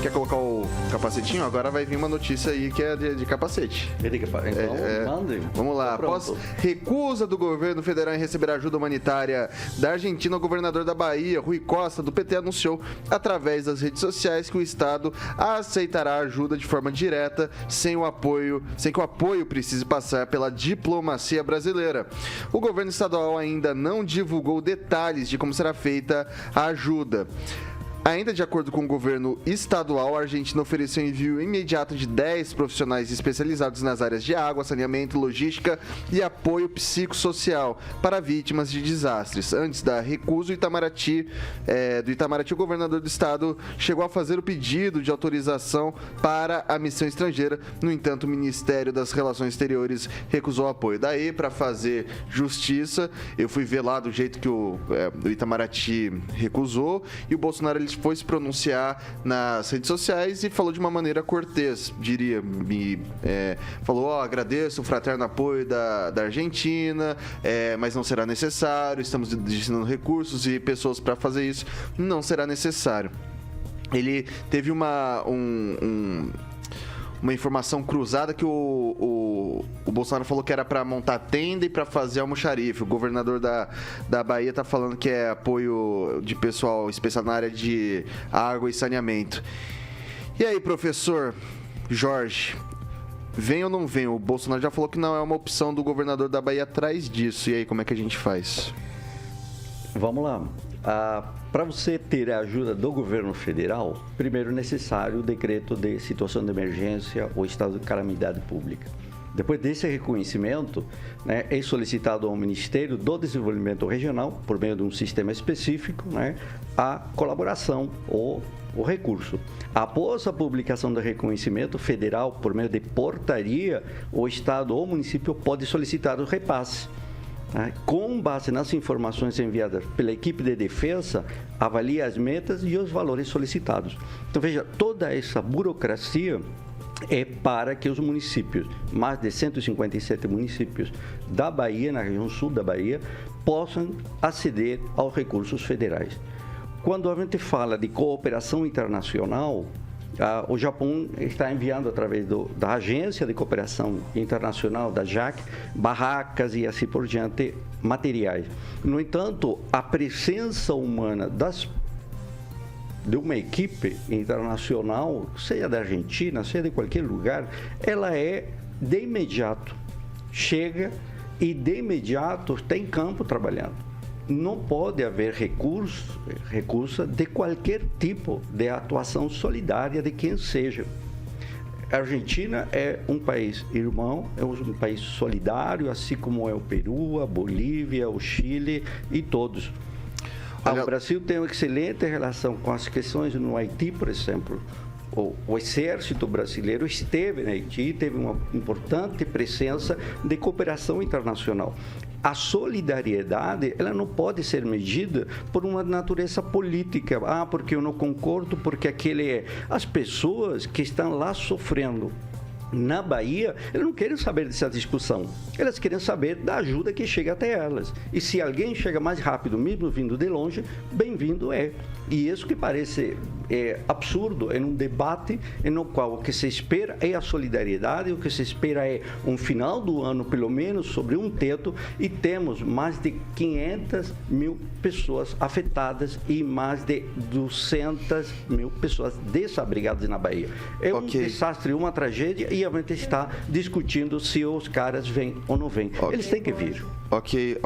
Quer colocar o capacetinho? Agora vai vir uma notícia aí que é de capacete. Então, mandem. Vamos lá. Após recusa do governo federal em receber ajuda humanitária da Argentina, o governador da Bahia, Rui Costa, do PT, anunciou através das redes sociais que o Estado aceitará a ajuda de forma direta, sem que o apoio precise passar pela diplomacia brasileira. O governo estadual ainda não divulgou detalhes de como será feita a ajuda. Ainda de acordo com o governo estadual, a Argentina ofereceu envio imediato de 10 profissionais especializados nas áreas de água, saneamento, logística e apoio psicossocial para vítimas de desastres. Antes da recusa do Itamaraty, o governador do estado chegou a fazer o pedido de autorização para a missão estrangeira. No entanto, o Ministério das Relações Exteriores recusou o apoio. Daí, para fazer justiça, eu fui ver lá do jeito que o Itamaraty recusou, e o Bolsonaro ele foi se pronunciar nas redes sociais e falou de uma maneira cortês, diria. Falou, agradeço o fraterno apoio da Argentina, mas não será necessário, estamos destinando recursos e pessoas para fazer isso, não será necessário. Ele teve uma informação cruzada que o Bolsonaro falou que era para montar tenda e para fazer almoxarife. O governador da Bahia está falando que é apoio de pessoal especial na área de água e saneamento. E aí, professor Jorge, vem ou não vem? O Bolsonaro já falou que não é uma opção do governador da Bahia atrás disso. E aí, como é que a gente faz? Vamos lá. Para você ter a ajuda do governo federal, primeiro é necessário o decreto de situação de emergência ou estado de calamidade pública. Depois desse reconhecimento, é solicitado ao Ministério do Desenvolvimento Regional, por meio de um sistema específico, a colaboração ou o recurso. Após a publicação do reconhecimento federal, por meio de portaria, o Estado ou o município pode solicitar o repasse. Com base nas informações enviadas pela equipe de defesa, avalia as metas e os valores solicitados. Então, veja, toda essa burocracia é para que os municípios, mais de 157 municípios da Bahia, na região sul da Bahia, possam aceder aos recursos federais. Quando a gente fala de cooperação internacional, o Japão está enviando, através da Agência de Cooperação Internacional, da JAC, barracas e assim por diante, materiais. No entanto, a presença humana de uma equipe internacional, seja da Argentina, seja de qualquer lugar, ela é de imediato. Chega e de imediato tem campo trabalhando. Não pode haver recurso de qualquer tipo de atuação solidária de quem seja. A Argentina é um país irmão, é um país solidário, assim como é o Peru, a Bolívia, o Chile e todos. O Brasil tem uma excelente relação com as questões no Haiti, por exemplo. O exército brasileiro esteve na Haiti, teve uma importante presença de cooperação internacional. A solidariedade, ela não pode ser medida por uma natureza política. Porque eu não concordo, porque aquele é... As pessoas que estão lá sofrendo na Bahia, elas não querem saber dessa discussão. Elas querem saber da ajuda que chega até elas. E se alguém chega mais rápido, mesmo vindo de longe, bem-vindo é. E isso que parece absurdo em um debate no qual o que se espera é a solidariedade, o que se espera é um final do ano, pelo menos, sobre um teto, e temos mais de 500 mil pessoas afetadas e mais de 200 mil pessoas desabrigadas na Bahia. É um desastre, uma tragédia, e a gente está discutindo se os caras vêm ou não vêm. Eles têm que vir. Ok.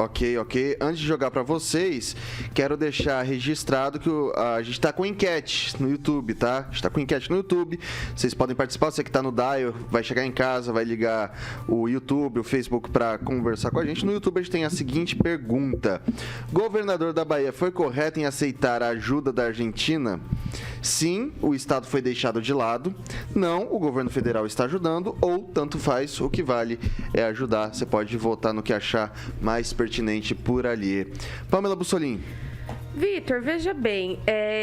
Antes de jogar para vocês, quero deixar registrado que a gente está com enquete no YouTube, tá? A gente está com enquete no YouTube. Vocês podem participar. Você que está no Dial, vai chegar em casa, vai ligar o YouTube, o Facebook para conversar com a gente. No YouTube a gente tem a seguinte pergunta: governador da Bahia foi correto em aceitar a ajuda da Argentina? Sim, o Estado foi deixado de lado. Não, o governo federal está ajudando. Ou tanto faz, o que vale é ajudar. Você pode votar no que achar mais pertinente por ali. Pamela Bussolini. Vitor, veja bem,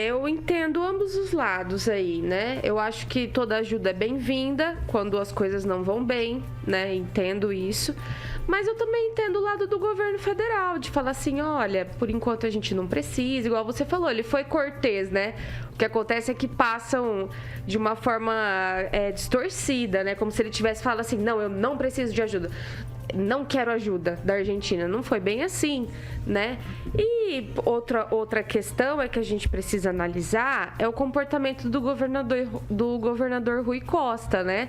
eu entendo ambos os lados aí, né? Eu acho que toda ajuda é bem-vinda quando as coisas não vão bem, né? Entendo isso. Mas eu também entendo o lado do governo federal, de falar assim, olha, por enquanto a gente não precisa, igual você falou, ele foi cortês, né? O que acontece é que passam de uma forma distorcida, né? Como se ele tivesse falado assim, não, eu não preciso de ajuda. Não quero ajuda da Argentina. Não foi bem assim, né? E outra questão é que a gente precisa analisar é o comportamento do governador Rui Costa, né?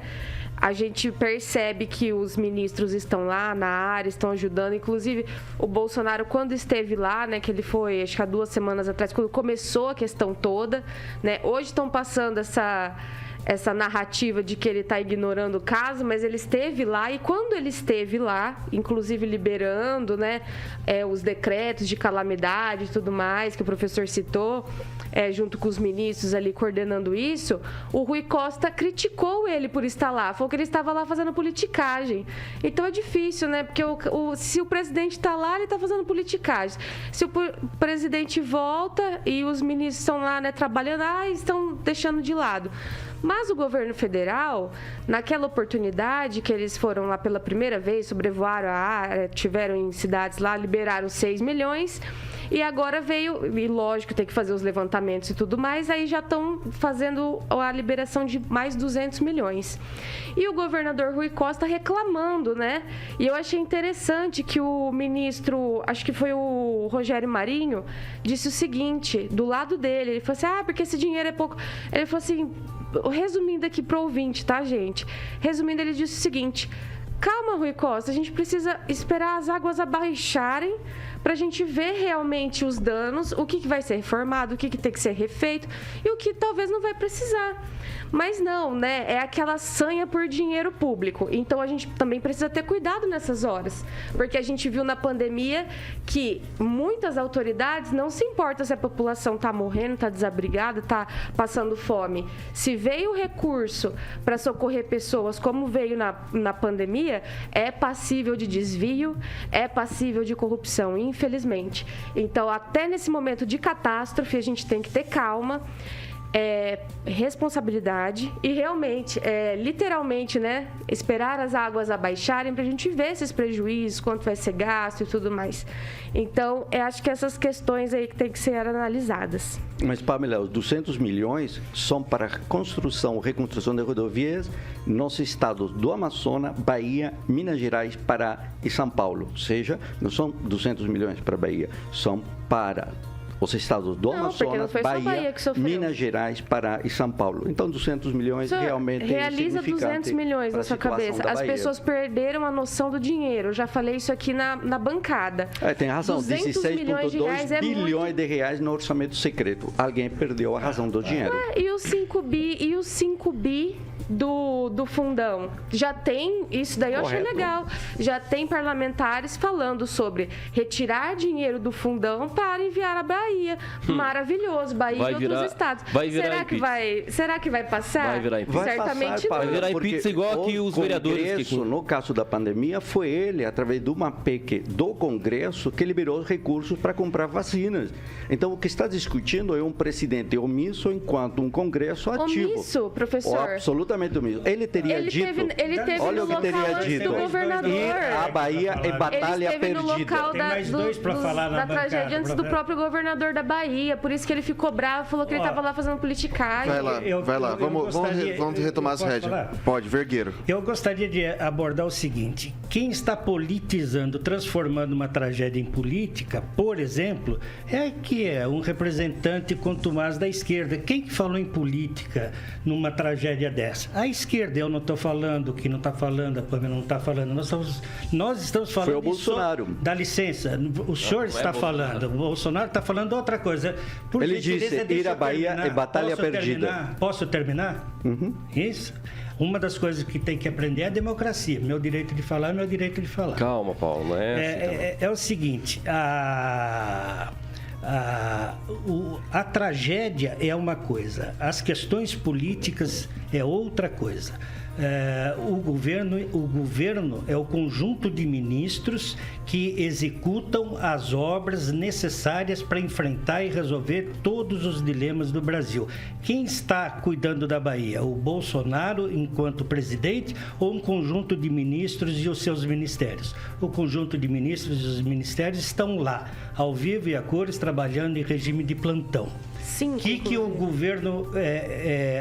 A gente percebe que os ministros estão lá na área, estão ajudando. Inclusive, o Bolsonaro, quando esteve lá, né, que ele foi, acho que há 2 semanas atrás, quando começou a questão toda, né? Hoje estão passando essa narrativa de que ele está ignorando o caso, mas ele esteve lá, e quando ele esteve lá, inclusive liberando, né, os decretos de calamidade e tudo mais, que o professor citou, junto com os ministros ali coordenando isso, o Rui Costa criticou ele por estar lá, falou que ele estava lá fazendo politicagem. Então é difícil, né, porque se o presidente está lá, ele está fazendo politicagem. Se o presidente volta e os ministros estão lá, né, trabalhando, estão deixando de lado. Mas o governo federal, naquela oportunidade que eles foram lá pela primeira vez, sobrevoaram a área, tiveram em cidades lá, liberaram 6 milhões, e agora veio, e lógico, tem que fazer os levantamentos e tudo mais, aí já estão fazendo a liberação de mais 200 milhões. E o governador Rui Costa reclamando, né? E eu achei interessante que o ministro, acho que foi o Rogério Marinho, disse o seguinte, do lado dele, ele falou assim, porque esse dinheiro é pouco. Ele falou assim, resumindo aqui pro ouvinte, tá, gente? Resumindo, ele disse o seguinte, calma, Rui Costa, a gente precisa esperar as águas abaixarem para a gente ver realmente os danos, o que vai ser reformado, o que tem que ser refeito e o que talvez não vai precisar. Mas não, né? É aquela sanha por dinheiro público. Então, a gente também precisa ter cuidado nessas horas. Porque a gente viu na pandemia que muitas autoridades não se importam se a população está morrendo, está desabrigada, está passando fome. Se veio recurso para socorrer pessoas como veio na pandemia, é passível de desvio, é passível de corrupção, infelizmente. Então, até nesse momento de catástrofe, a gente tem que ter calma, responsabilidade e realmente, literalmente, né, esperar as águas abaixarem para a gente ver esses prejuízos, quanto vai ser gasto e tudo mais. Então, acho que essas questões aí que tem que ser analisadas. Mas, Pamela, os 200 milhões são para construção, reconstrução de rodovias nos estados do Amazonas, Bahia, Minas Gerais, Pará e São Paulo. Ou seja, não são 200 milhões para a Bahia, são para os estados do Amazonas, Bahia, Minas Gerais, Pará e São Paulo. Então, 200 milhões realmente realiza 200 milhões na sua cabeça. As pessoas perderam a noção do dinheiro. Eu já falei isso aqui na bancada. Tem razão. 16,2 bilhões de reais no orçamento secreto. Alguém perdeu a razão do dinheiro. E os 5 bi do fundão? Já tem, isso daí eu achei legal, já tem parlamentares falando sobre retirar dinheiro do fundão para enviar a Bahia. Maravilhoso, Bahia e outros estados. Será que vai passar? Vai virar impeachment. Certamente vai virar impeachment igual aqui os vereadores. No caso da pandemia, foi ele, através de uma PEC do Congresso, que liberou recursos para comprar vacinas. Então, o que está discutindo é um presidente omisso enquanto um Congresso ativo. Omisso, professor? Absolutamente omisso. Ele teria dito... Ele teve olha no o que teria dito. Do governador. Ir à Bahia é batalha perdida. Ele esteve no local da tragédia antes do próprio governador da Bahia. Por isso que ele ficou bravo, falou que ele estava lá fazendo politicagem. Vai lá. Vamos retomar as rédeas. Pode, Vergueiro. Eu gostaria de abordar o seguinte. Quem está politizando, transformando uma tragédia em política, por exemplo, é um representante contumaz da esquerda. Quem que falou em política numa tragédia dessa? A esquerda. Eu não estou falando, que não está falando, a Pamela não está falando. Nós estamos falando... Foi o Bolsonaro. Dá licença. O senhor está falando. O Bolsonaro está falando outra coisa. Ele disse, ir à Bahia é batalha perdida. Posso terminar? Uhum. Isso. Uma das coisas que tem que aprender é a democracia. Meu direito de falar é meu direito de falar. Calma, Paulo. Não é o seguinte, a tragédia é uma coisa, as questões políticas é outra coisa. O governo é o conjunto de ministros que executam as obras necessárias para enfrentar e resolver todos os dilemas do Brasil. Quem está cuidando da Bahia? O Bolsonaro enquanto presidente ou um conjunto de ministros e os seus ministérios? O conjunto de ministros e os ministérios estão lá, ao vivo e a cores, trabalhando em regime de plantão. Sim, O que o governo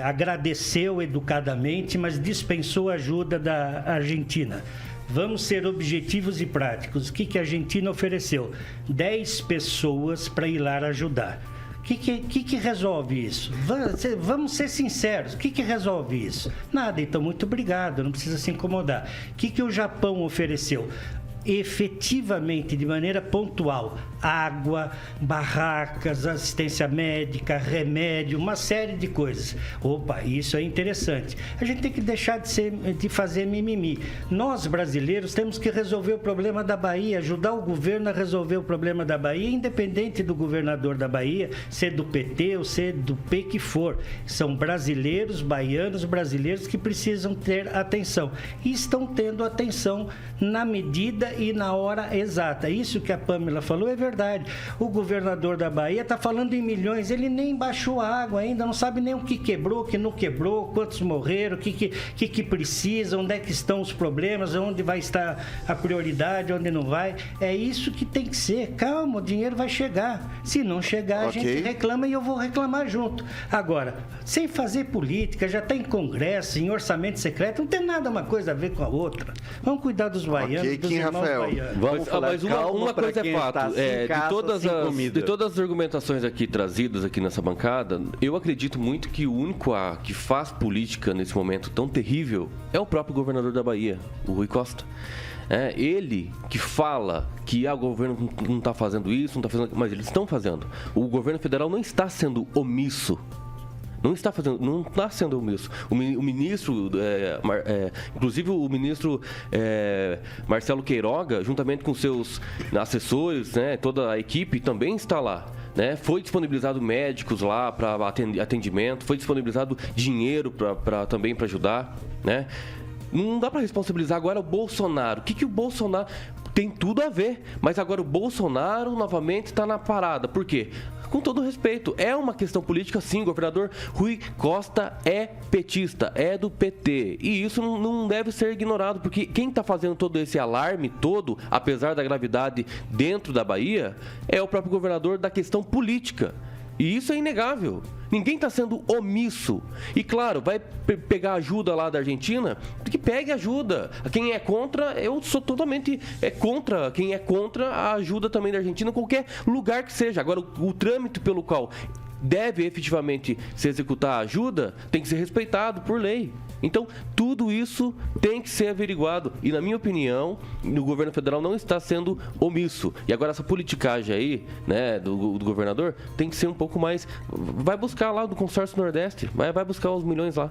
agradeceu educadamente, mas dispensou a ajuda da Argentina? Vamos ser objetivos e práticos. O que a Argentina ofereceu? 10 pessoas para ir lá ajudar. O que resolve isso? Vamos ser sinceros. O que resolve isso? Nada. Então, muito obrigado. Não precisa se incomodar. O que o Japão ofereceu? Efetivamente, de maneira pontual, água, barracas, assistência médica, remédio, uma série de coisas. Opa, isso é interessante. A gente tem que deixar de fazer mimimi. Nós, brasileiros, temos que resolver o problema da Bahia, ajudar o governo a resolver o problema da Bahia, independente do governador da Bahia, ser do PT ou ser do P que for. São brasileiros, baianos, brasileiros que precisam ter atenção. E estão tendo atenção na medida e na hora exata. Isso que a Pamela falou é verdade. O governador da Bahia está falando em milhões, ele nem baixou a água ainda, não sabe nem o que quebrou, o que não quebrou, quantos morreram, o que precisa, onde é que estão os problemas, onde vai estar a prioridade, onde não vai. É isso que tem que ser. Calma, o dinheiro vai chegar. Se não chegar, Ok. a gente reclama e eu vou reclamar junto. Agora, sem fazer política, já está em congresso, em orçamento secreto, não tem nada uma coisa a ver com a outra. Vamos cuidar dos baianos, Ok, dos Kim irmãos Rafael. baianos. Vamos falar Mas calma uma pra coisa é quem fato, está sem casa, sem comida. de todas as argumentações aqui trazidas aqui nessa bancada, eu acredito muito que o único que faz política nesse momento tão terrível é o próprio governador da Bahia, o Rui Costa. É ele que fala que o governo não está fazendo isso, não está fazendo, mas eles estão fazendo. O governo federal não está sendo omisso. Não está sendo omisso. O ministro, inclusive o ministro Marcelo Queiroga, juntamente com seus assessores, né, toda a equipe também está lá. Né? Foi disponibilizado médicos lá para atendimento, foi disponibilizado dinheiro também para ajudar. Né? Não dá para responsabilizar agora o Bolsonaro. O que o Bolsonaro... Tem tudo a ver, mas agora o Bolsonaro novamente está na parada. Por quê? Com todo respeito, é uma questão política sim, o governador Rui Costa é petista, é do PT. E isso não deve ser ignorado, porque quem está fazendo todo esse alarme todo, apesar da gravidade dentro da Bahia, é o próprio governador da questão política. E isso é inegável. Ninguém está sendo omisso. E claro, vai pegar ajuda lá da Argentina, que pegue ajuda. Quem é contra, eu sou totalmente contra. Quem é contra a ajuda também da Argentina, em qualquer lugar que seja. Agora, o trâmite pelo qual deve efetivamente se executar a ajuda tem que ser respeitado por lei. Então, tudo isso tem que ser averiguado. E, na minha opinião, o governo federal não está sendo omisso. E agora, essa politicagem aí, né, do governador, tem que ser um pouco mais... Vai buscar lá do consórcio Nordeste. Vai buscar os milhões lá.